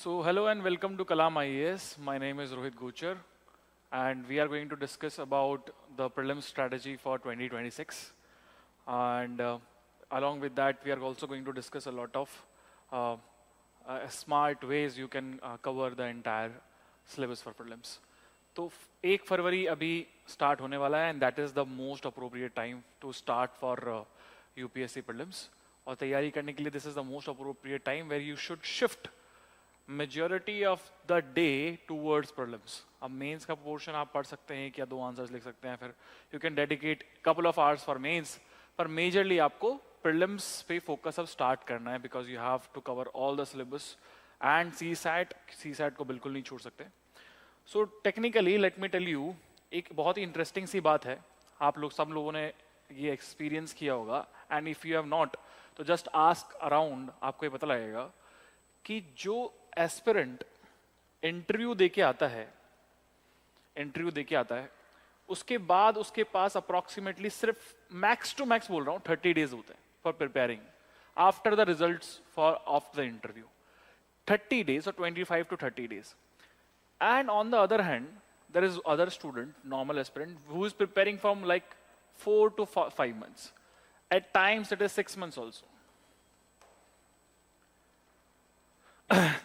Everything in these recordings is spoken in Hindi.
So, hello and welcome to Kalam IAS. My name is Rohit Guchar, and we are going to discuss about the prelim strategy for 2026. And along with that, we are also going to discuss a lot of uh, smart ways you can cover the entire syllabus for prelims. तो 1 फरवरी अभी स्टार्ट होने वाला है and that is the most appropriate time to start for UPSC prelims और तैयारी करने के लिए this is the most appropriate time where you should shift majority of the day towards prelims. अब मेंस का पोर्शन आप पढ़ सकते हैं क्या 2 आंसर्स लिख सकते हैं, फिर you can dedicate couple of hours for mains, पर मेजरली आपको प्रीलिम्स पे फोकस अब स्टार्ट करना है because you have to cover all the syllabus and CSAT को बिल्कुल नहीं छोड़ सकते. So technically let me tell you, एक बहुत ही इंटरेस्टिंग सी बात है, आप लोग सब लोगों ने ये एक्सपीरियंस किया होगा and if you have not तो जस्ट आस्क अराउंड, आपको ये पता लगेगा कि जो एस्पिरेंट इंटरव्यू देके आता है उसके बाद उसके पास अप्रोक्सीमेटली सिर्फ मैक्स टू मैक्स बोल रहा हूँ 30 डेज होते हैं for preparing after the results for of the interview. 30 days और 25 to 30 days. And on the other hand, there is other student, normal aspirant, who is preparing from like 4 to 5 months. At times it is 6 months also.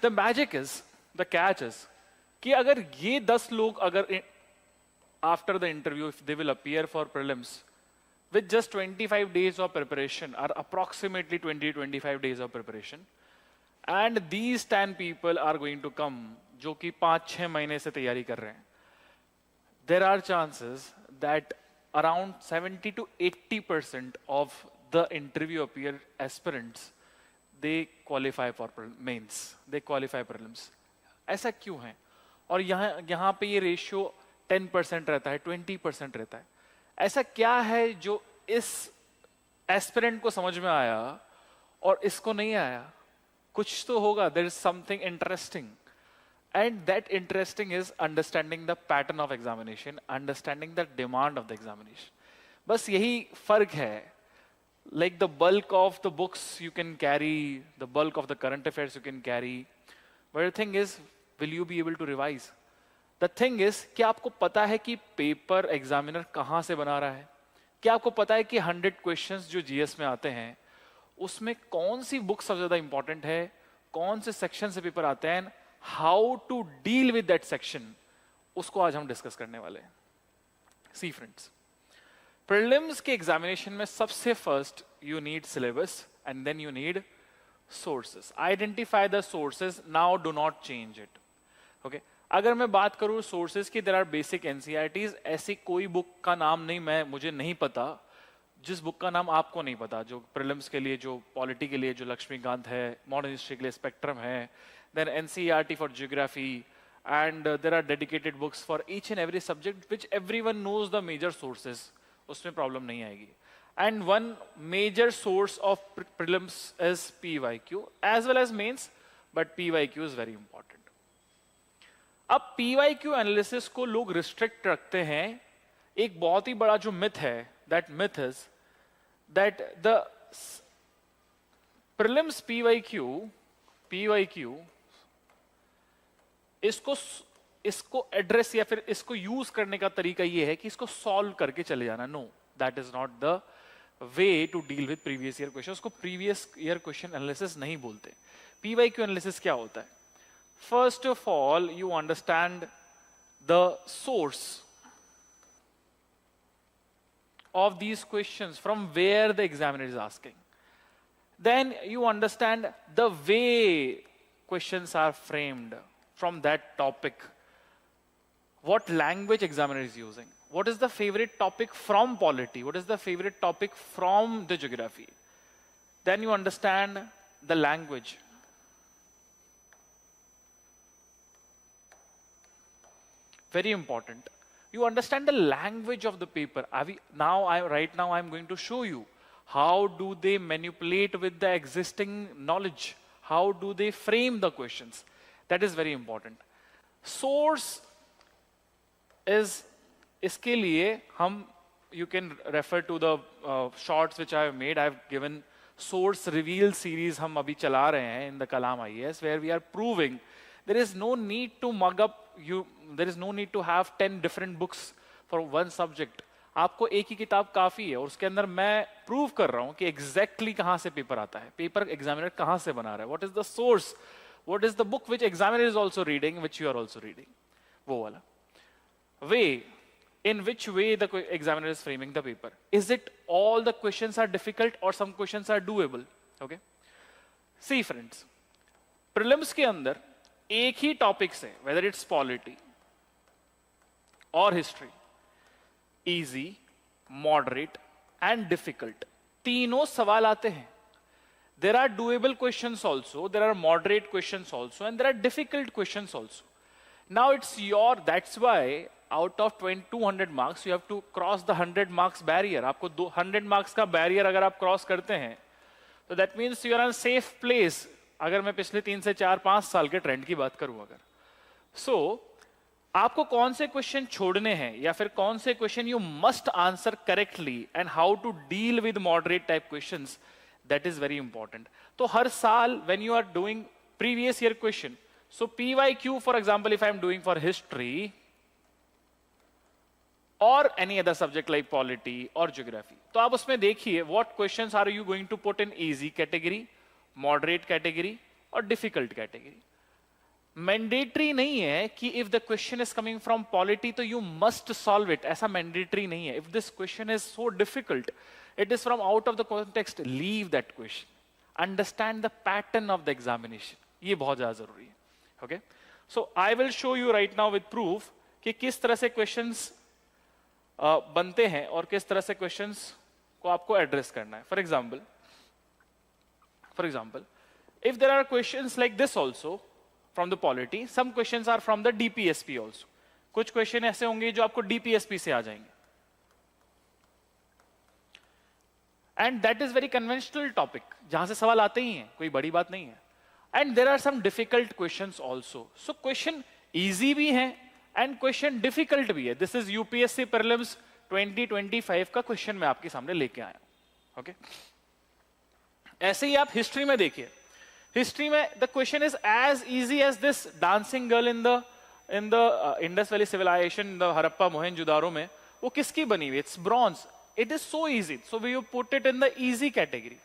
The magic is, the catch is, कि अगर ये 10 लोग अगर after the interview, if they will appear for prelims with just 25 days of preparation or approximately 20-25 days of preparation, and these 10 people are going to come जो कि 5-6 महीने से तैयारी कर रहे हैं, there are chances that around 70 to 80% of the interview appear aspirants they qualify for mains, they qualify prelims. ऐसा क्यों है? और यहाँ पे ये रेशियो 10% रहता है, 20% रहता है. ऐसा क्या है जो इस एस्पिरेंट को समझ में आया और इसको नहीं आया? कुछ तो होगा, there is something interesting. And that interesting is understanding the pattern of examination, understanding the demand of the examination. बस यही फर्क है. Like the bulk of the books you can carry, the bulk of the current affairs you can carry. But the thing is, will you be able to revise? The thing is, क्या आपको पता है कि पेपर एग्जामिनर कहाँ से बना रहा है? क्या आपको पता है कि 100 क्वेश्चंस जो जीएस में आते हैं उसमें कौन सी बुक सबसे ज्यादा इंपॉर्टेंट है, कौन से सेक्शन से पेपर आते हैं, how to deal with that section, उसको आज हम डिस्कस करने वाले हैं. सी फ्रेंड्स, प्रीलिम्स के एग्जामिनेशन में सबसे first you need syllabus and then you need sources. Identify the sources, now do not change it. Okay, अगर मैं बात करूं सोर्सेस की, देयर आर बेसिक एनसीईआरटीज. ऐसी कोई बुक का नाम नहीं, मुझे नहीं पता जिस बुक का नाम आपको नहीं पता, जो प्रीलिम्स के लिए, जो पॉलिटी के लिए, जो लक्ष्मीकांत है, मॉडर्न हिस्ट्री के लिए स्पेक्ट्रम है, then NCERT for geography, and there are dedicated books for each and every subject which everyone knows the major sources. उसमें प्रॉब्लम नहीं आएगी. And one major source of prelims is PYQ as well as mains, but PYQ is very important. अब PYQ एनालिसिस को लोग रिस्ट्रिक्ट रखते हैं. एक बहुत ही बड़ा जो मिथ है, that myth is that the prelims PYQ इसको एड्रेस या फिर इसको यूज करने का तरीका ये है कि इसको सॉल्व करके चले जाना. No, that is not the way to deal with previous year question. उसको प्रीवियस ईयर क्वेश्चन एनालिसिस नहीं बोलते. पीवाईक्यू एनालिसिस क्या होता है? First of all you understand the source of these questions, from where the examiner is asking. Then you understand the way questions are framed from that topic. What language examiner is using. What is the favorite topic from polity? What is the favorite topic from the geography? Then you understand the language. Very important. You understand the language of the paper. Right now I'm going to show you how do they manipulate with the existing knowledge. How do they frame the questions. That is very important. Source is, इसके लिए हम, you can refer to the shorts which I have made. I have given source reveal series हम अभी चला रहे हैं in the Kalam IAS, where we are proving There is no need to mug up you. There is no need to have 10 different books for one subject. आपको एक ही किताब काफी है और उसके अंदर मैं प्रूव कर रहा हूं कि एग्जैक्टली कहां से पेपर आता है, पेपर एग्जामिनर कहां से बना रहा है, what is the source, what is the book which examiner is also reading, which you are also reading. वो वाला वे in which way the examiner is framing the paper. Is it all the questions are difficult or some questions are doable? Okay. See friends, prelims के अंदर एक ही टॉपिक से, whether it's polity or history, easy, moderate and difficult, तीनों सवाल आते हैं. There are doable questions also, there are moderate questions also, and there are difficult questions also. Now it's your, that's why out of 200 marks you have to cross the 100 marks barrier. आपको 100 marks का barrier अगर आप cross करते हैं तो that means you are in safe place. अगर मैं पिछले 3 से 4-5 साल के ट्रेंड की बात करूं अगर, so आपको कौन से क्वेश्चन छोड़ने हैं या फिर कौन से question you must answer correctly and how to deal with moderate type questions, that is very important. तो हर साल when you are doing previous year question, so PYQ for example if I am doing for history or any other subject like polity or geography, तो आप उसमें देखिए what questions are you going to put in easy category, moderate category और difficult category. मैंडेटरी नहीं है कि if the question is coming from polity तो यू मस्ट सॉल्व इट, ऐसा मैंडेटरी नहीं है. If this question is so difficult, it is from out of the context, leave that question, understand the pattern of the examination. ये बहुत ज्यादा जरूरी है. Okay, so I will show you right now with proof कि किस तरह से क्वेश्चंस बनते हैं और किस तरह से क्वेश्चंस को आपको एड्रेस करना है. For example if there are questions like this also from the polity, some questions are from the DPSP also. कुछ क्वेश्चन ऐसे होंगे जो आपको DPSP से आ जाएंगे, and that is very conventional topic, जहां से सवाल आते ही हैं, कोई बड़ी बात नहीं है. And there are some difficult questions also. So question easy भी है and question difficult भी है. This is UPSC prelims 2025 का क्वेश्चन मैं आपके सामने लेके आया हूं. Okay? ऐसे ही आप हिस्ट्री में देखिए. हिस्ट्री में the question is as easy as this dancing girl in the Indus Valley civilization in the Harappa Mohenjodaro में, वो किसकी बनी हुई? It's bronze. It is so easy, so we put it in the easy category.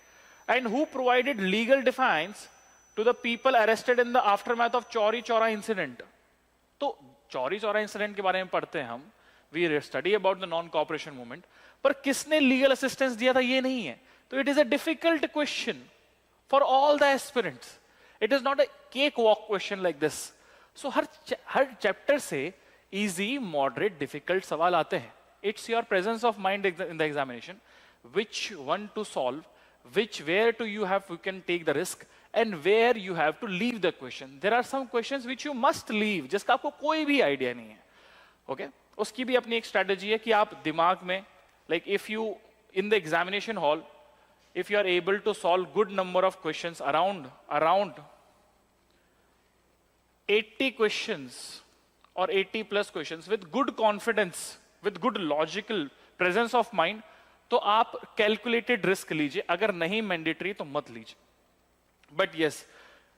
And who provided legal defence to the people arrested in the aftermath of Chauri Chaura incident? तो चौरी चौरा इंसिडेंट के बारे में पढ़ते हैं हम, we study about the non cooperation movement, पर किसने लीगल असिस्टेंस दिया था ये नहीं है. तो it is a difficult question for all the aspirants. It is not a cakewalk question like this. So her chapter से easy, moderate, difficult सवाल आते हैं. It's your presence of mind in the examination, which one to solve, where to you can take the risk, and where you have to leave the question. There are some questions which you must leave, जिसका आपको कोई भी idea नहीं है. Okay? उसकी भी अपनी एक strategy है कि आप दिमाग में, like if you in the examination hall, if you are able to solve good number of questions, around 80 questions or 80 plus questions with good confidence, with good logical presence of mind, तो आप calculated risk लीजिए. अगर नहीं mandatory तो मत लीजिए. But yes,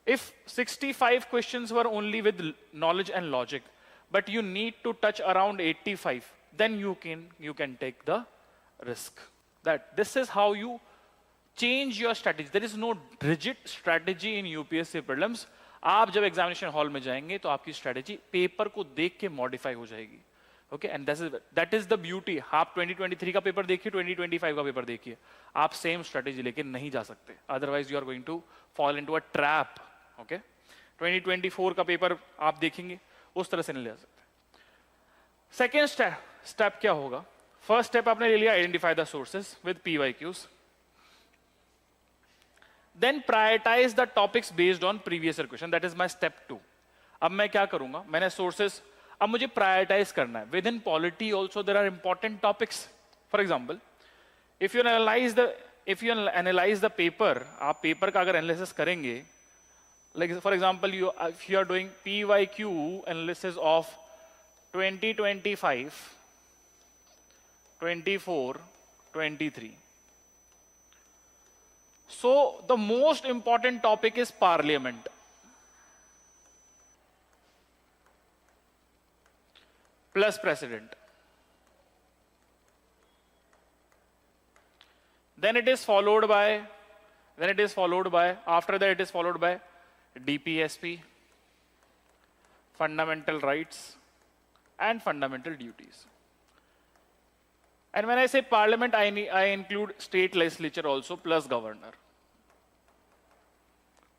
if 65 questions were only with knowledge and logic, but you need to touch around 85, then you can take the risk. That this is how you change your strategy. There is no rigid strategy in UPSC prelims. आप जब एग्जामिनेशन हॉल में जाएंगे तो आपकी स्ट्रेटेजी पेपर को देख के मॉडिफाई हो जाएगी. Okay, and that is the beauty. आप 2023 का पेपर देखिए, 2025 का पेपर देखिए, आप सेम स्ट्रेटेजी लेके नहीं जा सकते. Otherwise you are going to fall into a trap. Okay, 2024 का पेपर आप देखेंगे, उस तरह से नहीं ले सकते. सेकेंड स्टेप क्या होगा? फर्स्ट स्टेप आपने ले लिया, identify the sources with PYQs. Then prioritize the topics based on previous year question. That is my step 2. अब मैं क्या करूंगा? मैंने sources, अब मुझे prioritize करना है. Within polity also there are important topics. For example, if you analyze the paper, आप paper का अगर analysis करेंगे, like for example, if you are doing PYQ analysis of 2025, 24, 23. So the most important topic is parliament. plus precedent. Then it is followed by, after that it is followed by DPSP, fundamental rights and fundamental duties. And when I say parliament, I include state legislature also plus governor.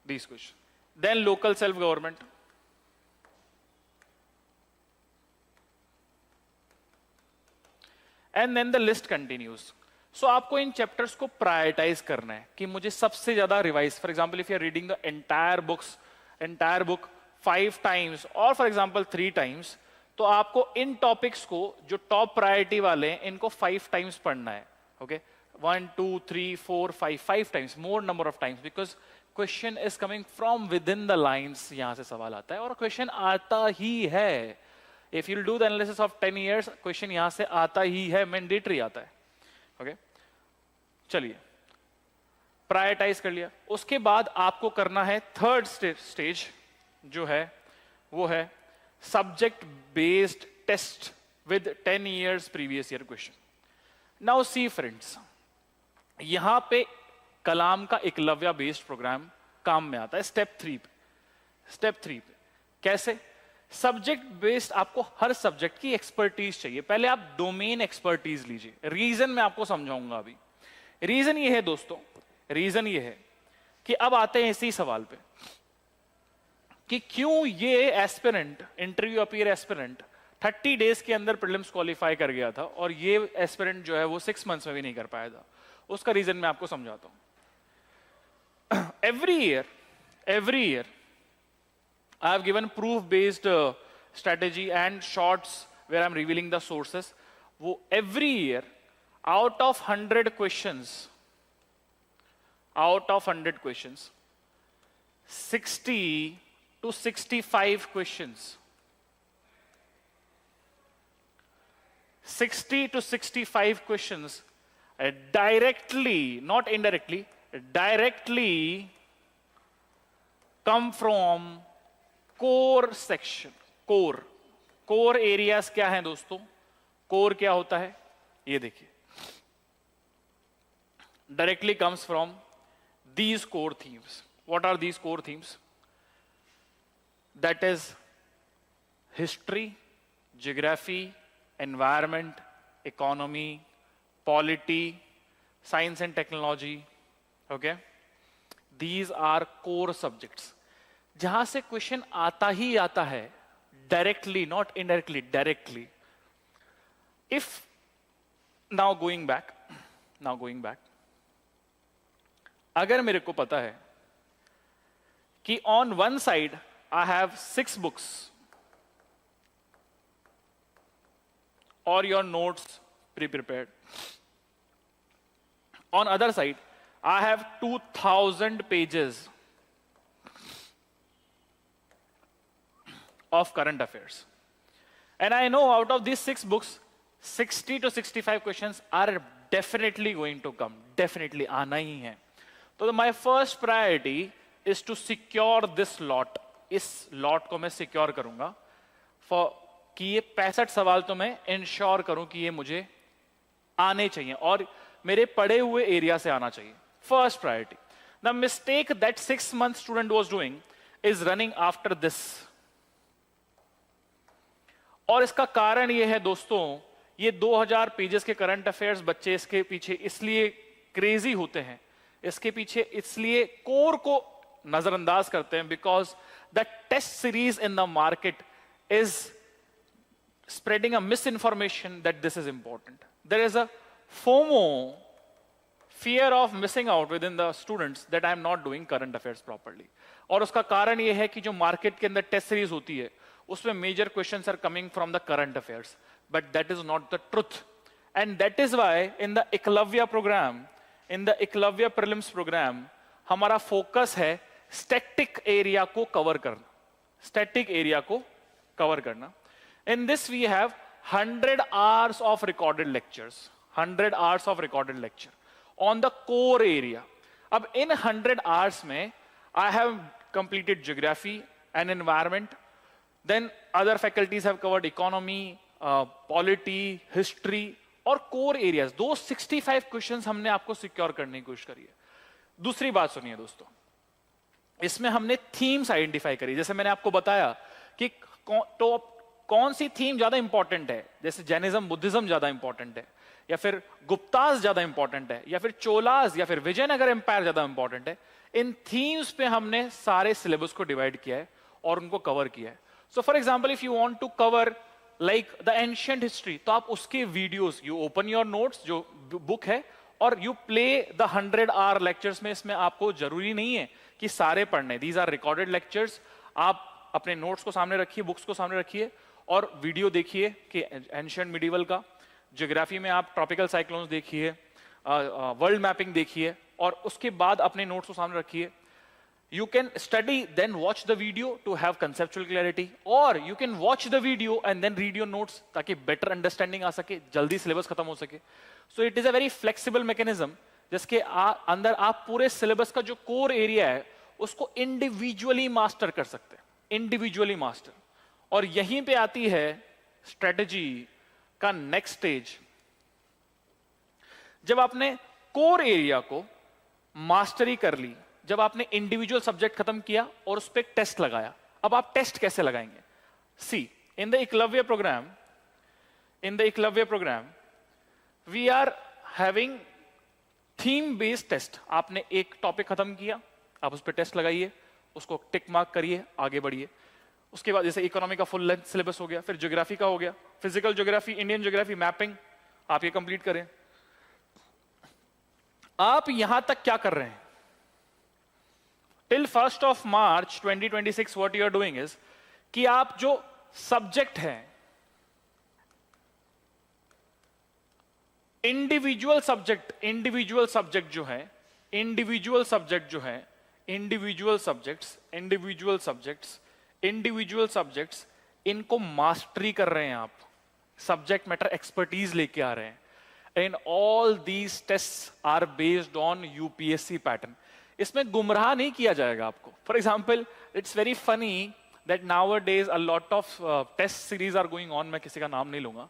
These questions. Then local self-government. And then the list continues. So आपको इन चैप्टर्स को प्रायोरिटाइज करना है कि मुझे सबसे ज्यादा revise. For example if you are reading the entire book 5 times और फॉर एग्जाम्पल 3 times, तो आपको इन टॉपिक्स को जो टॉप प्रायोरिटी वाले हैं इनको 5 times पढ़ना है. Okay, 1 2 3 4 5 times, more number of times, because question is coming from with in the lines. यहां से सवाल आता है और क्वेश्चन आता ही है. If you do the analysis of 10 years, question यहां से आता ही है, मैंडेटरी आता है. ओके, चलिए प्रायोरिटाइज कर लिया. उसके बाद आपको करना है थर्ड स्टेज जो है वो है subject based test with 10 years previous year question. Now see friends, यहां पे कलाम का एकलव्य बेस्ड प्रोग्राम काम में आता है स्टेप 3 पे. कैसे? सब्जेक्ट बेस्ड आपको हर सब्जेक्ट की एक्सपर्टीज चाहिए. पहले आप डोमेन एक्सपर्टीज लीजिए. रीजन मैं आपको समझाऊंगा अभी. रीजन ये है दोस्तों, रीजन ये है कि अब आते हैं इसी सवाल पे कि क्यों ये aspirant, interview appear aspirant 30 days के अंदर प्रीलिम्स क्वालिफाई कर गया था और ये एस्पिरेंट जो है वो 6 months में भी नहीं कर पाया था. उसका रीजन मैं आपको समझाता हूं. every year I have given proof based strategy and shorts where I'm revealing the sources. वो every year out of 100 questions 60 to 65 questions 60 to 65 questions directly, not indirectly, directly come from core section. Core areas क्या है दोस्तों? कोर क्या होता है ये देखिए. Directly comes from these core themes. What are these core themes? That is history, geography, environment, economy, polity, science and technology. Okay, these are core subjects जहां से क्वेश्चन आता ही आता है directly, not indirectly, directly. If now going back, अगर मेरे को पता है कि on one side I have 6 books और योर नोट्स प्री-prepared, on other side I have 2000 pages of current affairs, and I know out of these 6 books 60 to 65 questions are definitely going to come, definitely आना ही है. तो my first priority is to secure this lot. इस lot को मैं secure करूंगा for कि ये 65 सवाल तो मैं ensure करूं कि ये मुझे आने चाहिए और मेरे पढ़े हुए एरिया से आना चाहिए. First priority. The mistake that 6-month student was doing is running after this. और इसका कारण ये है दोस्तों, ये 2000 पेजेस के करंट अफेयर्स बच्चे इसके पीछे इसलिए क्रेजी होते हैं, इसके पीछे इसलिए कोर को नजरअंदाज करते हैं because the test series in the market is spreading a misinformation that this is important. There is a FOMO, fear of missing out within the students that I am not doing current affairs properly. और उसका कारण ये है कि जो मार्केट के अंदर टेस्ट सीरीज होती है उसमें major questions are coming from the current affairs, but that is not the truth. And that is why in the Eklavya program, in the Eklavya prelims program हमारा फोकस है स्टैटिक एरिया को कवर करना, स्टैटिक एरिया को कवर करना. In this we have 100 hours of recorded lectures, 100 hours of recorded lecture on the core area. अब in 100 hours में I have completed geography and environment, then other faculties have covered economy, polity, history और कोर एरियाज, दो 65 क्वेश्चंस हमने आपको सिक्योर करने की कोशिश करी है। दूसरी बात सुनिए दोस्तों, इसमें हमने थीम्स आइडेंटिफाई करी। जैसे मैंने आपको बताया कि कौन सी थीम ज्यादा इंपॉर्टेंट है, जैसे जैनिज्म बुद्धिज्म ज्यादा इंपॉर्टेंट है, या फिर गुप्ताज ज्यादा इंपॉर्टेंट है, या फिर चोलाज या फिर विजयनगर एम्पायर ज्यादा इंपॉर्टेंट है। इन थीम्स पे हमने सारे सिलेबस को डिवाइड किया है और उनको कवर किया है। So for example if you want to cover like the ancient history, तो आप उसके videos, you open your notes जो बुक है और you play the 100 hour lectures में। इसमें आपको जरूरी नहीं है कि सारे पढ़ने, दीज आर रिकॉर्डेड लेक्चर्स। आप अपने नोट्स को सामने रखिए, बुक्स को सामने रखिए और वीडियो देखिए कि एंशिएंट मिडिवल का। ज्योग्राफी में आप ट्रॉपिकल साइक्लोन्स देखिए, वर्ल्ड मैपिंग देखिए और उसके बाद अपने नोट्स को सामने रखिए। You can study, then watch the video to have conceptual clarity, or you can watch the video and then read your notes ताकि better understanding आ सके, जल्दी syllabus खत्म हो सके। So it is a very flexible mechanism जिसके अंदर आप पूरे syllabus का जो core area है उसको individually master कर सकते हैं, individually master। और यहीं पे आती है strategy का next stage। जब आपने core area को mastery कर ली, जब आपने इंडिविजुअल सब्जेक्ट खत्म किया और उस पर टेस्ट लगाया, अब आप टेस्ट कैसे लगाएंगे? See, in the Eklavya programme we are having theme based test. आपने एक टॉपिक खत्म किया, आप उस पर टेस्ट लगाइए, उसको टिक मार्क करिए, आगे बढ़िए। उसके बाद जैसे इकोनॉमी का फुल लेंथ सिलेबस हो गया, फिर ज्योग्राफी का हो गया, physical geography, Indian geography, mapping, आप ये कंप्लीट करें। आप यहां तक क्या कर रहे हैं? Till 1st of March 2026 what you are doing is कि आप जो सब्जेक्ट है, इंडिविजुअल सब्जेक्ट इनको मास्टरी कर रहे हैं आप, सब्जेक्ट मैटर एक्सपर्टीज लेके आ रहे हैं। And all these test are based on UPSC pattern. इसमें गुमराह नहीं किया जाएगा आपको। For example, it's very funny that nowadays a lot of test series are going on, मैं किसी का नाम नहीं लूंगा,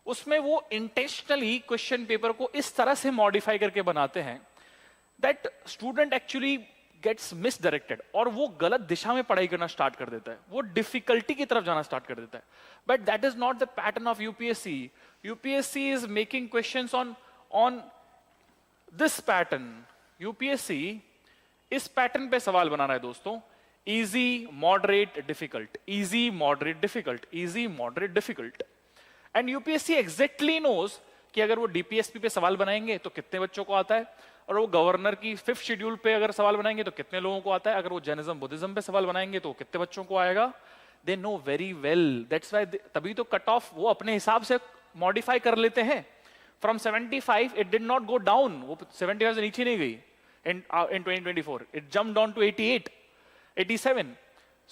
उसमें वो इंटेंशनली क्वेश्चन पेपर को इस तरह से मॉडिफाई करके बनाते हैं that student actually gets misdirected और वो गलत दिशा में पढ़ाई करना स्टार्ट कर देता है, वो डिफिकल्टी की तरफ जाना स्टार्ट कर देता है। But that is not the pattern of UPSC. UPSC is making questions on this pattern. UPSC इस पैटर्न पे सवाल बना रहा है दोस्तों, easy moderate difficult, easy moderate difficult, easy moderate difficult. And UPSC exactly knows कि अगर वो डीपीएसपी पे सवाल बनाएंगे तो कितने बच्चों को आता है, और वो गवर्नर की 5th शेड्यूल पे अगर सवाल बनाएंगे तो कितने लोगों को आता है, अगर वो जैनिज्म बुद्धिज्म पे सवाल बनाएंगे तो कितने बच्चों को आएगा। They know very well, that's why तभी तो कट ऑफ वो अपने हिसाब से मॉडिफाई कर लेते हैं। From 75 it did not go down, वो 75 से नीचे नहीं गई। In 2024 it jumped down to 88, 87.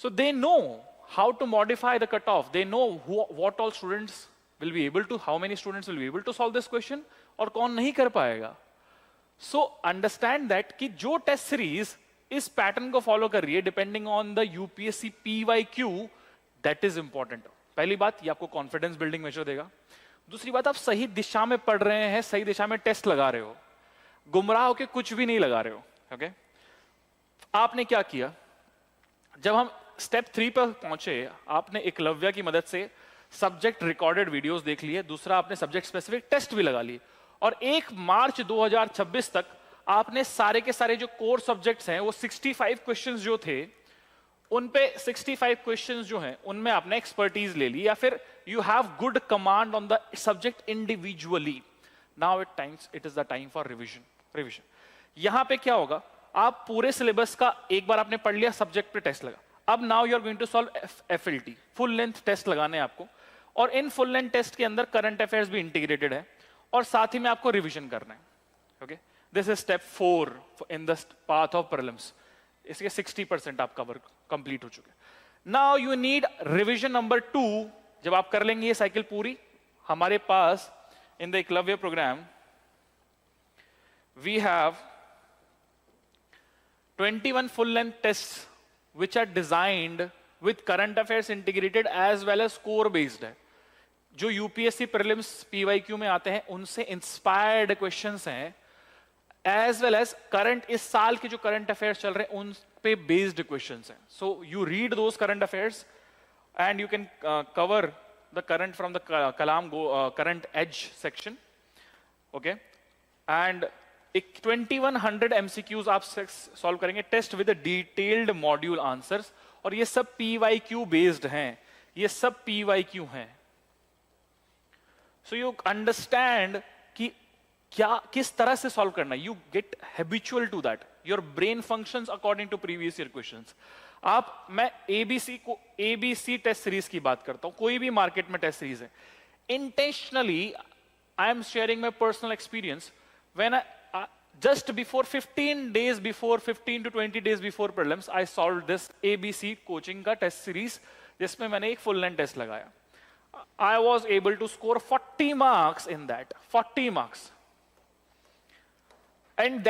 So they know how to modify the cutoff. They know what all students will be able to, how many students will be able to solve this question और कौन नहीं कर पाएगा। So understand that कि जो टेस्ट सीरीज इस पैटर्न को फॉलो कर रही है depending on the UPSC PYQ, that is important. पहली बात, ये आपको कॉन्फिडेंस बिल्डिंग मेजर देगा। दूसरी बात, आप सही दिशा में पढ़ रहे हैं, सही दिशा में टेस्ट लगा रहे हो, गुमराह होके कुछ भी नहीं लगा रहे हो। ओके, आपने क्या किया? जब हम स्टेप 3 पर पहुंचे, आपने एकलव्य की मदद से सब्जेक्ट रिकॉर्डेड वीडियोस देख लिए, दूसरा आपने सब्जेक्ट स्पेसिफिक टेस्ट भी लगा लिए, और 1 मार्च 2026 तक आपने सारे के सारे जो कोर सब्जेक्ट्स हैं वो 65 क्वेश्चंस जो थे उन पे 65 क्वेश्चंस जो हैं उनमें आपने एक्सपर्टीज ले ली, या फिर you have good command on the subject individually. Now it is the time for revision. यहां पे क्या होगा, आप पूरे सिलेबस का एक बार आपने पढ़ लिया, सब्जेक्ट पे टेस्ट लगा। अब now you are going to solve FLT, full length test लगाने हैं आपको, और इन फुल लेंथ टेस्ट के अंदर करंट अफेयर्स भी इंटीग्रेटेड है और साथ ही में आपको रिविजन करना है। Okay, this is step 4 in the path of prelims. इसके 60% आपका वर्क कंप्लीट हो चुका है। Now you need revision number 2। जब आप कर लेंगे ये साइकिल पूरी, हमारे पास in the Eklavya program we have 21 full length tests which are designed with current affairs integrated as well as core based है। जो यूपीएससी प्रीलिम्स पीवाईक्यू में आते हैं उनसे इंस्पायर्ड क्वेश्चंस हैं, एज वेल एज करंट इस साल के जो करंट अफेयर्स चल रहे हैं उन पे बेस्ड क्वेश्चंस हैं. So you read those current affairs and you can cover the current from the Kalam current edge section, okay, and 2100 MCQs आप सॉल्व करेंगे test with detailed module answers, और ये सब PYQ बेस्ड हैं, ये सब PYQ हैं. सो यू अंडरस्टैंड कि क्या किस तरह से सॉल्व करना है. You get habitual to that, your brain functions according to previous year questions. मैं एबीसी टेस्ट सीरीज की बात करता हूं, कोई भी मार्केट में टेस्ट सीरीज है. Intentionally I am sharing my personal experience. When I just before 15 days before 15 to 20 days before prelims I solve this ABC coaching का टेस्ट सीरीज, जिसमें मैंने एक फुल लेंथ टेस्ट लगाया. I was able to score 40 marks in that, 40 marks. And in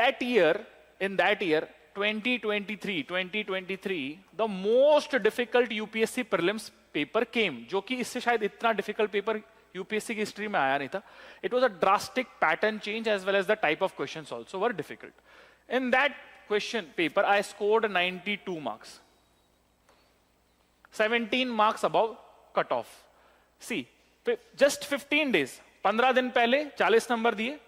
that year, 2023, the most difficult UPSC prelims paper came, जो कि इससे शायद इतना difficult paper UPSC की history में आया नहीं था. It was a drastic pattern change as well as the type of questions also were difficult. In that question paper, I scored 92 marks, 17 marks above cutoff. See, just 15 days, 15 दिन पहले 40 नंबर दिए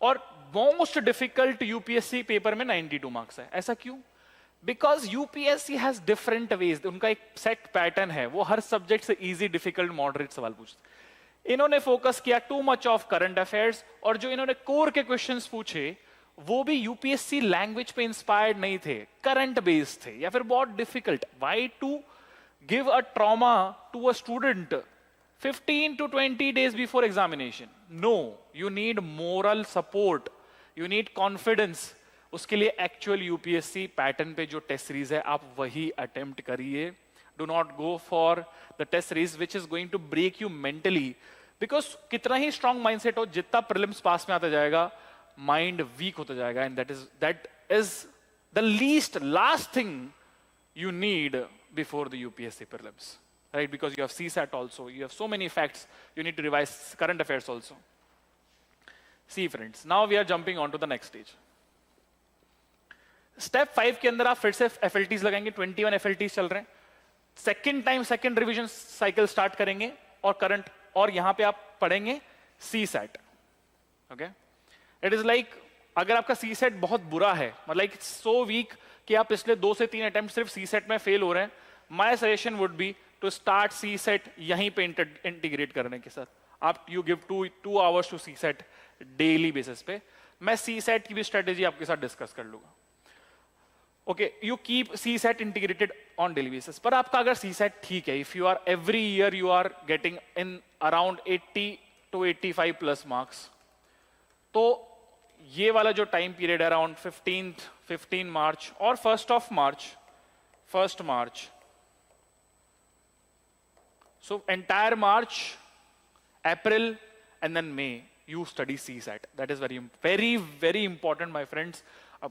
और मोस्ट डिफिकल्ट यूपीएससी पेपर में 92 मार्क्स है. ऐसा क्यों? Because UPSC has different ways, उनका एक सेट पैटर्न है, वो हर सब्जेक्ट से इजी, डिफिकल्ट, मॉडरेट सवाल पूछते. इन्होंने फोकस किया too much of current affairs, और जो इन्होंने कोर के क्वेश्चंस पूछे वो भी यूपीएससी लैंग्वेज पे इंस्पायर्ड नहीं थे, करंट बेस्ड थे या फिर बहुत difficult. Why to give a trauma to a student 15 to 20 days before examination? No, you need moral support, you need confidence. उसके लिए एक्चुअल यूपीएससी पैटर्न पे जो टेस्ट सीरीज है आप वही अटेम्प्ट करिए. Do not go for the test series which is going to break you mentally, because कितना ही स्ट्रॉन्ग माइंडसेट हो, जितना प्रीलिम्स पास में आता जाएगा माइंड वीक होता जाएगा. And that is the last thing you need before the UPSC prelims, right? Because you have CSAT also, you have so many facts, you need to revise current affairs also. See friends, now we are jumping on to the next stage. Step 5 के अंदर आप फिर से FLTs लगाएंगे, 21 FLTs चल रहे हैं. Second time second revision cycle start करेंगे और करंट, और यहां पे आप पढ़ेंगे CSAT. Okay, it is like अगर आपका CSAT बहुत बुरा है, मतलब सो वीक कि आप पिछले 2 से 3 अटेम्प्ट सिर्फ CSAT में फेल हो रहे हैं, my suggestion would be to start CSAT यहीं पे इंटीग्रेट करने के साथ. आप you give 2 hours to CSAT daily basis पे. मैं CSAT की भी स्ट्रेटेजी आपके साथ डिस्कस कर लूंगा. ओके, you keep CSAT integrated on daily basis. पर आपका अगर CSAT ठीक है, if you are every year you are getting in around 80 to 85 plus marks, तो ये वाला जो टाइम पीरियड है अराउंड 15 मार्च और 1 मार्च, so entire March, April and then May you study CSAT. That is very important, my friends. A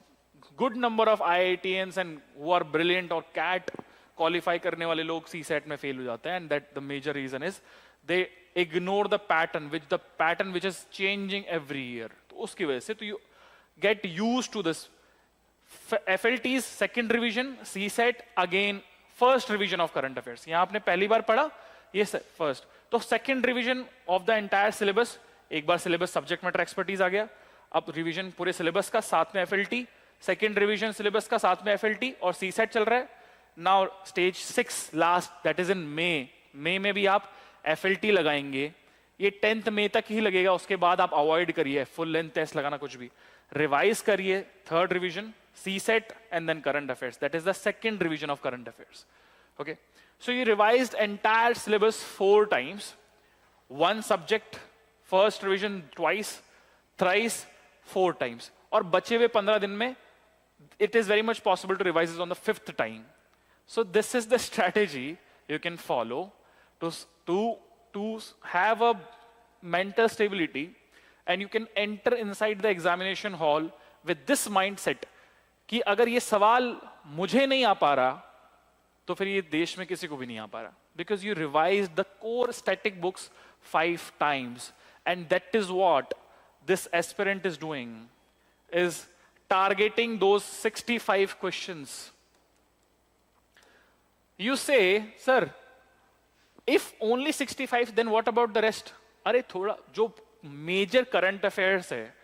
good number of IITians and who are brilliant और CAT qualify करने वाले लोग CSAT में fail हो जाते हैं, and that the major reason is they ignore the pattern which is changing every year. तो उसकी वजह से तो you get used to this. FLTs second revision, CSAT again first revision of current affairs. यहाँ आपने पहली बार पढ़ा ये फर्स्ट, तो second revision of the entire syllabus. एक बार सिलेबस सब्जेक्ट मैटर एक्सपर्टीज आ गया, अब रिवीजन पूरे सिलेबस का, साथ में FLT, सेकंड रिवीजन सिलेबस का, साथ में FLT और CSAT चल रहा है. Now stage 6 last, that is in May में भी आप FLT लगाएंगे. ये 10th मई तक ही लगेगा, उसके बाद आप अवॉइड करिए फुल लेंथ टेस्ट लगाना कुछ भी. रिवाइज करिए third revision, CSAT and then current affairs. That is the second revision of current affairs. Okay. So you revised entire syllabus 4 times. One subject, first revision twice, thrice, 4 times. और बचे हुए 15 दिन में it is very much possible to revise it on the 5th time. So this is the strategy you can follow to have a mental stability, and you can enter inside the examination hall with this mindset कि अगर ये सवाल मुझे नहीं आ पा रहा तो फिर ये देश में किसी को भी नहीं आ पा रहा. because you revised the core static books 5 times. And that is what this aspirant is doing, is targeting those 65 questions. You say, sir, if only 65, then what about the rest? अरे थोड़ा जो मेजर करंट अफेयर्स है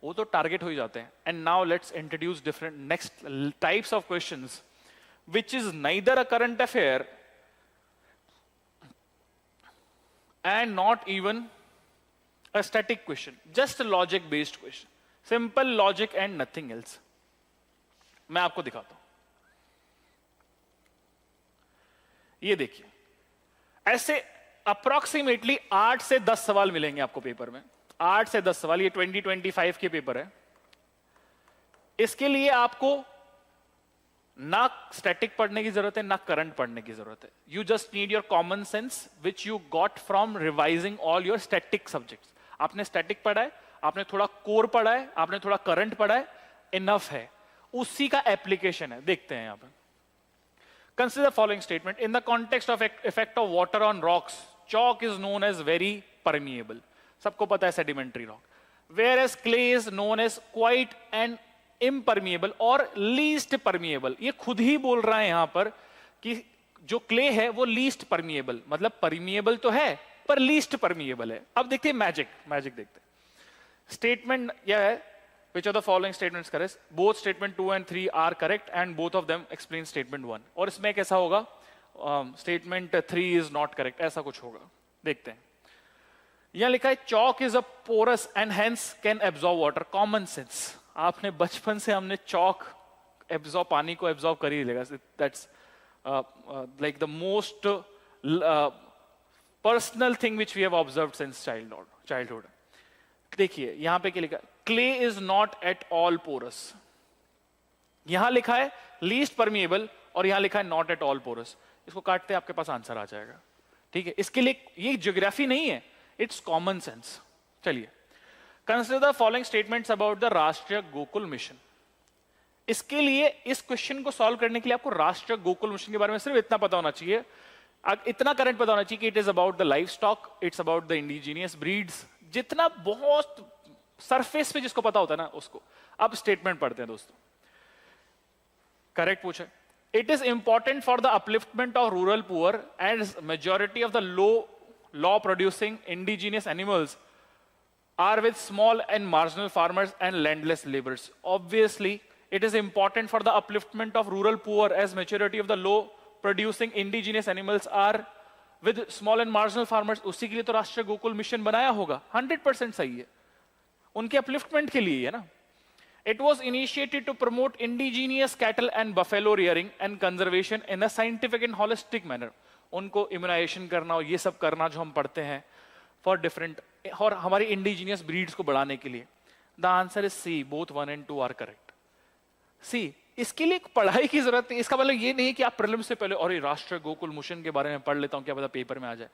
वो तो टारगेट हो ही जाते हैं. And now let's introduce different next types of questions which is neither a current affair and not even a static question, just a logic based question, simple logic and nothing else. मैं आपको दिखाता हूं. ये देखिए, ऐसे अप्रोक्सीमेटली 8 से 10 सवाल मिलेंगे आपको पेपर में. 8 से 10 सवाल. ये 2025 के पेपर है. इसके लिए आपको ना स्टैटिक पढ़ने की जरूरत है, ना करंट पढ़ने की जरूरत है. You just need your common sense which you got from revising all your static subjects. आपने स्टैटिक पढ़ा है, आपने थोड़ा कोर पढ़ा है, आपने थोड़ा करंट पढ़ा है, इनफ है. उसी का एप्लीकेशन है. देखते हैं यहां पर. Consider following statement. In the context of effect of water on rocks, chalk is known as very permeable. सबको पता है sedimentary rock. Whereas clay is known as quite an impermeable और least permeable. ये खुद ही बोल रहा है यहां पर कि जो क्ले है वो लीस्ट परमिएबल, मतलब परमिएबल तो है पर लीस्ट परमिएबल है. अब देखते हैं मैजिक देखते हैं. स्टेटमेंट यह है, which of the following statements correct? Both statement 2 and 3 are correct and both of them explain statement 1. और इसमें कैसा होगा? Statement 3 is not correct, ऐसा कुछ होगा. देखते हैं. यहां लिखा है chalk is a porous and hence can absorb water. Common sense. आपने बचपन से हमने chalk पानी को एब्जॉर्ब कर ही लेगा. That's like the most personal thing which we have observed since childhood. देखिए यहां पे क्या लिखा है? Clay is not at all porous. यहां लिखा है least permeable और यहां लिखा है not at all porous. इसको काटते आपके पास आंसर आ जाएगा. ठीक है, इसके लिए ये ज्योग्राफी नहीं है, इट्स कॉमन सेंस. चलिए, consider the following statements about the राष्ट्रीय गोकुल मिशन. इसके लिए इस क्वेश्चन को सॉल्व करने के लिए आपको राष्ट्रीय गोकुल मिशन के बारे में सिर्फ इतना पता होना चाहिए, इतना करंट पता होना चाहिए कि it is about the life stock, it's about the indigenous breeds. जितना बहुत सरफेस पे जिसको पता होता है ना उसको. अब स्टेटमेंट पढ़ते हैं दोस्तों. करेक्ट पूछा. It is important for the upliftment of rural poor as majority of the law producing indigenous animals are with small and marginal farmers and landless laborers. Obviously, it is important for the upliftment of rural poor as majority of the law producing indigenous animals are with small and marginal farmers. उसी के लिए तो राष्ट्रीय गोकुल मिशन बनाया होगा. 100% सही है. उनके अपलिफ्टमेंट के लिए है ना. It was initiated to promote indigenous cattle and buffalo rearing and conservation in a scientific and holistic manner. उनको immunization करना और ये सब करना जो हम पढ़ते हैं for different और हमारी indigenous breeds को बढ़ाने के लिए. The answer is C. Both 1 and 2 are correct. C. इसके लिए पढ़ाई की जरूरत नहीं. इसका मतलब ये नहीं कि आप प्रीलिम्स से पहले और राष्ट्रीय गोकुल मिशन के बारे में पढ़ लेता हूँ, क्या पता पेपर में आ जाए.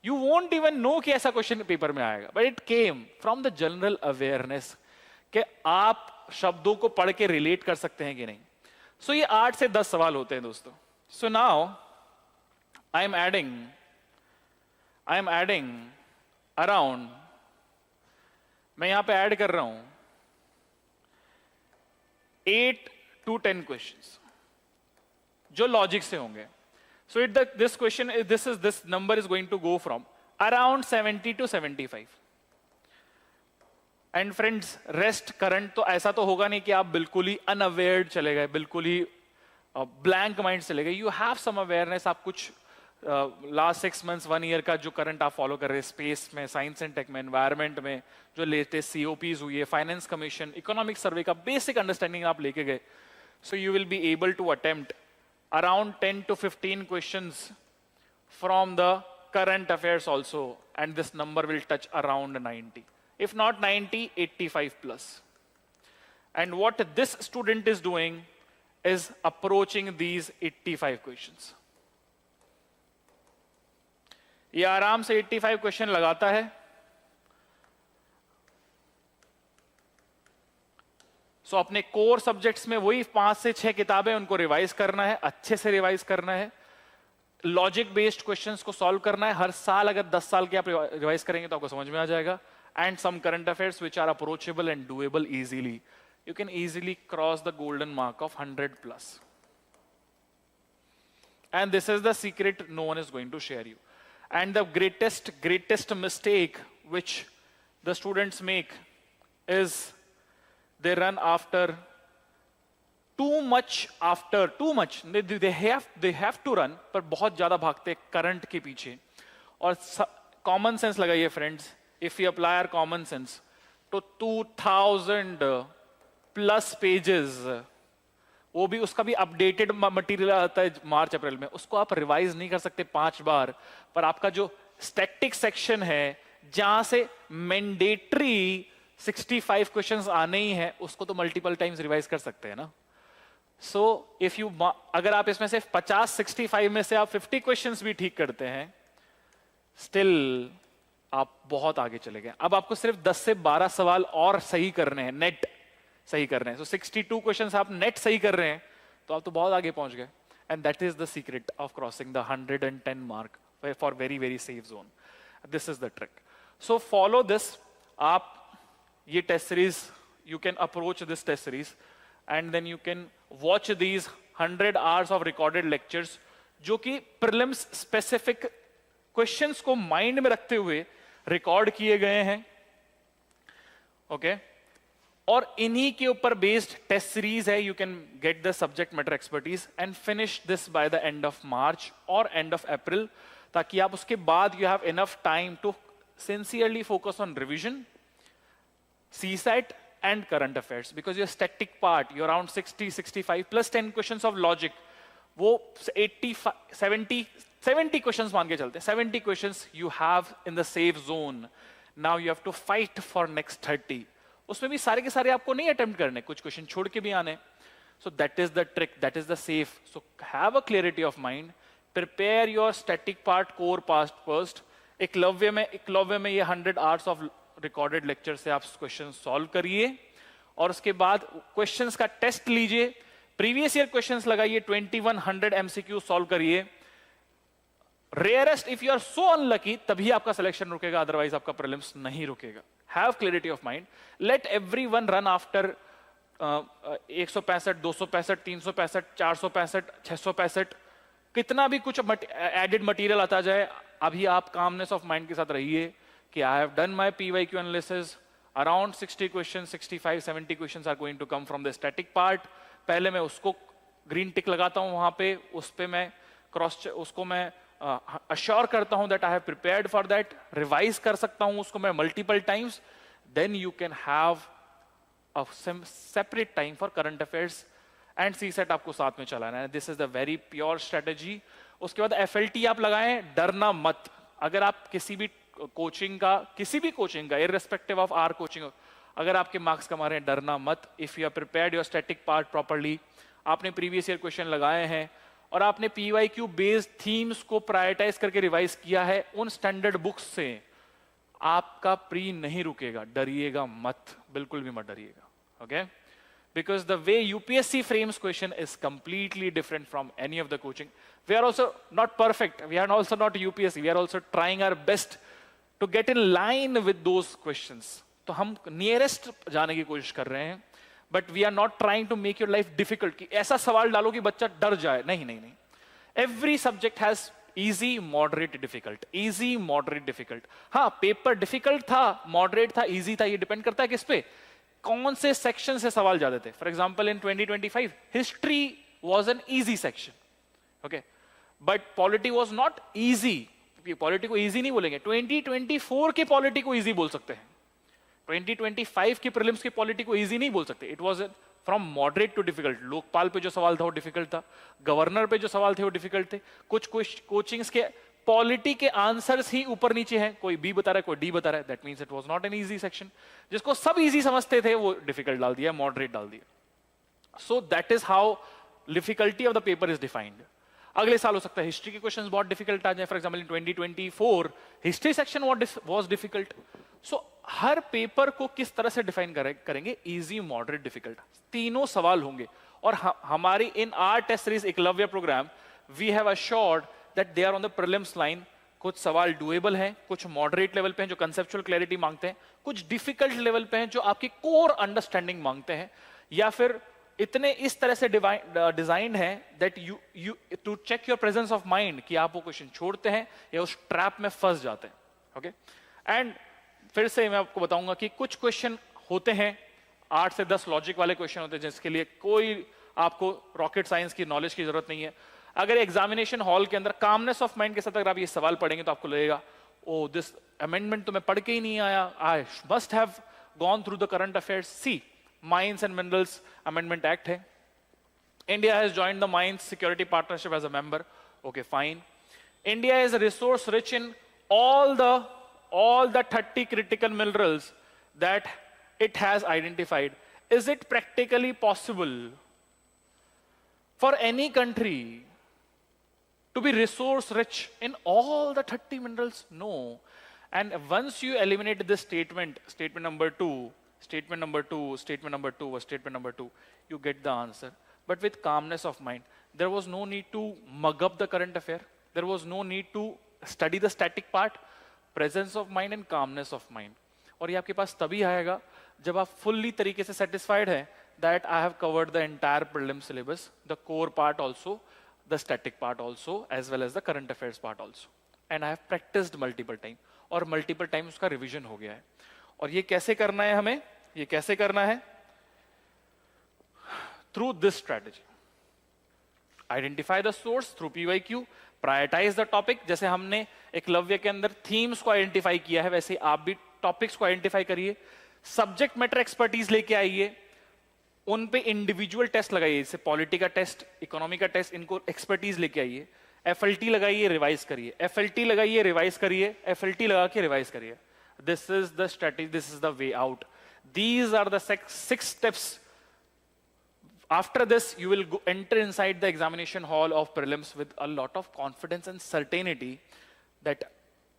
You won't even know कि ऐसा क्वेश्चन पेपर में आएगा. But it came from the general awareness कि आप शब्दों को पढ़ के रिलेट कर सकते हैं कि नहीं. सो ये 8 से 10 सवाल होते हैं दोस्तों. So now I am adding around, मैं यहां पे ऐड कर रहा हूं 8 to 10 क्वेश्चंस जो लॉजिक से होंगे. So this number is going to go from around 70 to 75. And friends, rest current तो ऐसा तो होगा नहीं कि आप बिल्कुल ही अनअवेयर्ड चले गए, बिल्कुल ही ब्लैंक माइंड चले गए. You have some awareness. आप कुछ लास्ट 6 months 1 year का जो करंट आप फॉलो कर रहे हैं स्पेस में, साइंस एंड टेक में, एनवायरमेंट में, जो लेटेस्ट सीओपीज हुई है, फाइनेंस कमीशन, इकोनॉमिक सर्वे का बेसिक अंडरस्टैंडिंग आप लेके गए. So you will be able to attempt around 10 to 15 questions from the current affairs also, and this number will touch around 90. If not 90, 85 plus. And what this student is doing is approaching these 85 questions. ये आराम से 85 क्वेश्चन लगाता है. सो अपने कोर सब्जेक्ट्स में वही 5 से 6 किताबें उनको रिवाइज करना है, अच्छे से रिवाइज करना है. लॉजिक बेस्ड क्वेश्चंस को सॉल्व करना है हर साल। अगर 10 साल के आप रिवाइज करेंगे तो आपको समझ में आ जाएगा। And some current affairs which are approachable and doable easily, you can easily cross the golden mark of 100 plus. And this is the secret no one is going to share you. And the greatest mistake which the students make is they run after too much. They have to run, पर बहुत ज्यादा भागते करंट के पीछे। और कॉमन सेंस लगाइए friends, if you apply our common sense तो 2000 प्लस पेजेस, वो भी उसका भी अपडेटेड मटेरियल आता है मार्च अप्रैल में, उसको आप रिवाइज नहीं कर सकते 5 बार। पर आपका जो स्टैटिक सेक्शन है जहां से मैंडेटरी 65 क्वेश्चंस आने ही है, उसको तो मल्टीपल टाइम्स रिवाइज कर सकते हैं ना। सो इफ यू अगर आप इसमें से 50-65 में से आप 50 क्वेश्चंस भी ठीक करते हैं, स्टिल आप बहुत आगे चले गए। अब आपको सिर्फ 10 से 12 सवाल और सही करने हैं, नेट सही कर रहे हैं। सो 62 क्वेश्चंस आप नेट सही कर रहे हैं तो आप तो बहुत आगे पहुंच गए। And that is the secret of crossing the 110 mark for very safe zone. This is the trick. So follow this. आप ये test series, you can approach this test series and then you can watch these 100 hours of recorded lectures, जो कि प्रीलिम्स स्पेसिफिक क्वेश्चंस को माइंड में रखते हुए रिकॉर्ड किए गए हैं। ओके और इन्हीं के ऊपर बेस्ड टेस्ट सीरीज है। You can get the subject matter expertise and finish this by the end of March और एंड ऑफ अप्रैल, ताकि आप उसके बाद you have enough time to sincerely focus on revision, CSAT and current affairs. Because your static part, you around 60-65 plus 10 questions of logic, वो 70 क्वेश्चंस मान के चलते हैं। 70 questions you have in the safe zone. Now you have to fight for next 30। उसमें भी सारे के सारे आपको नहीं अटेम्प्ट करने, कुछ क्वेश्चन छोड़ के भी आने। So that is the trick, that is the safe. So have a clarity of mind, prepare your static part, core past first. Eklavya में ये 100 आवर्स ऑफ रिकॉर्डेड लेक्चर से आप क्वेश्चन सॉल्व करिए और उसके बाद क्वेश्चंस का टेस्ट लीजिए, प्रीवियस ईयर क्वेश्चंस लगाइए, 2100 MCQ सॉल्व करिए। Rarest if you are so unlucky तभी आपका सिलेक्शन रुकेगा, अदरवाइज आपका प्रीलिम्स नहीं रुकेगा। Have clarity of mind. Let everyone run after 165, 265, 365, 465, 665, कितना भी कुछ एडेड मटेरियल आता जाए, अभी आप कामनेस ऑफ माइंड के साथ रहिए कि I have done my PYQ analysis, around 60 question, 65-70 questions are going to come from the static part. पहले मैं उसको ग्रीन टिक लगाता हूं, वहां पे उस पे मैं उसको मैं अश्योर करता हूं that I have prepared for that, revise कर सकता हूं उसको मैं multiple times. Then you can have a separate time for current affairs and CSAT आपको साथ में चलाना है। This is the very pure strategy. उसके बाद FLT आप लगाएं, डरना मत। अगर आप किसी भी कोचिंग का इररिस्पेक्टिव ऑफ आर कोचिंग, अगर आपके मार्क्स कमा रहे हैं, डरना मत। If you are prepared your static part properly, आपने प्रीवियस ईयर क्वेश्चन लगाए हैं और आपने PYQ बेस्ड थीम्स को प्रायोरिटाइज करके रिवाइज किया है उन स्टैंडर्ड बुक्स से, आपका प्री नहीं रुकेगा। डरिएगा मत, बिल्कुल भी मत डरिएगा। Okay, because the way UPSC frames question is completely different from any of the coaching. We are also not perfect. We are also not UPSC. We are also trying our best to get in line with those questions. तो हम nearest जाने की कोशिश कर रहे हैं, but we are not trying to make your life difficult. कि ऐसा सवाल डालो कि बच्चा डर जाए। नहीं। Every subject has easy, moderate, difficult. Easy, moderate, difficult. हाँ, पेपर difficult था, moderate था, easy था, ये डिपेंड करता है किस पे, कौन से सेक्शन से सवाल जाते थे। For example in 2025 history was an easy section, okay, but polity was not easy. Polity को ईजी नहीं बोलेंगे, 2024 के पॉलिटी को ईजी बोल सकते हैं, 2025 की प्रीलिम्स की पॉलिटी को ईजी नहीं बोल सकते। It was from moderate to difficult. Lokpal पे जो सवाल था वो डिफिकल्ट था, गवर्नर पे जो सवाल थे वो डिफिकल्ट थे। कुछ कोचिंग्स के पॉलिटी के आंसर्स ही ऊपर नीचे हैं, कोई बी बता रहा है, कोई डी बता रहा है, that means it was not an easy section. जिसको सब इजी समझते थे वो डिफिकल्ट डाल दिया, मॉडरेट डाल दिया। So that is how difficulty of the paper is defined. अगले साल हो सकता है हिस्ट्री के क्वेश्चंस बहुत डिफिकल्ट आ जाए। For example in 2024 history section was difficult. So her paper को किस तरह से डिफाइन करेंगे, इजी, मॉडरेट, डिफिकल्ट, तीनों सवाल होंगे। और हमारी in our test series Eklavya programme we have assured that they are on the prelims line. कुछ सवाल डुएबल हैं, कुछ मॉडरेट लेवल पे हैं जो कंसेप्चुअल क्लैरिटी मांगते हैं, कुछ डिफिकल्ट लेवल पे हैं जो आपकी कोर अंडरस्टैंडिंग मांगते हैं, या फिर इतने इस तरह से डिजाइन है that you to check your presence of mind कि आप वो क्वेश्चन छोड़ते हैं या उस ट्रैप में फंस जाते हैं. ओके, एंड फिर से मैं आपको बताऊंगा कि कुछ क्वेश्चन होते हैं 8 से 10 लॉजिक वाले क्वेश्चन होते हैं जिसके लिए कोई आपको रॉकेट साइंस की नॉलेज की जरूरत नहीं है. अगर एग्जामिनेशन हॉल के अंदर कामनेस ऑफ माइंड के साथ अगर आप ये सवाल पढ़ेंगे तो आपको लगेगा ओ दिस अमेंडमेंट तो मैं पढ़ के ही नहीं आया, I must have gone through the current affairs. See, mines and minerals amendment act है. India has joined the mines security partnership as a member. Okay fine. India is resource rich in all the 30 critical minerals that it has identified. Is it practically possible for any country to be resource rich in all the 30 minerals? No. And once you eliminate this statement, statement number 2, you get the answer. But with calmness of mind, there was no need to mug up the current affair. There was no need to study the static part. Presence of mind and calmness of mind. और ये आपके पास तभी आएगा जब आप फुल्ली तरीके से सेटिस्फाइड हैं that I have covered the entire prelim syllabus, the core part also, the static part also, as well as the current affairs part also. And I have practiced multiple time. और multiple times उसका revision हो गया है. और ये कैसे करना है हमें? ये कैसे करना है? Through this strategy. Identify the source through PYQ. Prioritise the topic. जैसे हमने एकलव्य के अंदर थीम्स को आइडेंटिफाई किया है, वैसे आप भी टॉपिक्स को आइडेंटिफाई करिए. सब्जेक्ट मैटर एक्सपर्टीज लेके आइए, उन पे इंडिविजुअल टेस्ट लगाइए, जैसे पॉलिटी का टेस्ट, इकोनॉमी का टेस्ट, इनको एक्सपर्टीज लेके आइए. एफएलटी लगाइए, रिवाइज करिए. एफएलटी लगाइए, रिवाइज करिए. एफएलटी लगा के रिवाइज करिए. This is the strategy, this is the way out. These are the 6 steps. After this, you will enter inside the examination hall of prelims with a lot of confidence and certainty that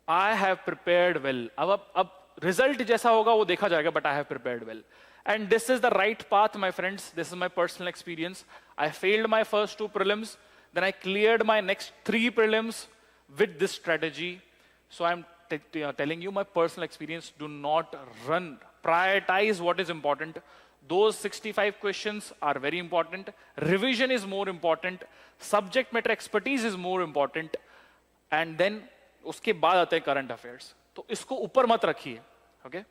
I have prepared well. अब result जैसा होगा वो देखा जाएगा, but I have prepared well. And this is the right path, my friends. This is my personal experience. I failed my first 2 prelims, then I cleared my next 3 prelims with this strategy. So I'm telling you my personal experience. Do not run. Prioritize what is important. Those 65 questions are very important. Revision is more important. Subject matter expertise is more important. And then उसके बाद आते हैं current affairs. तो इसको ऊपर मत रखिए. Okay?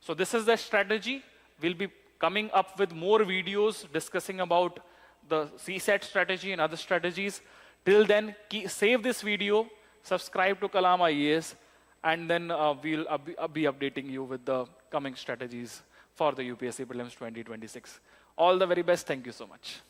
So this is the strategy. We'll be coming up with more videos discussing about the CSAT strategy and other strategies. Till then, save this video, subscribe to Kalam IAS, and then we'll be updating you with the coming strategies for the UPSC Prelims 2026. All the very best. Thank you so much.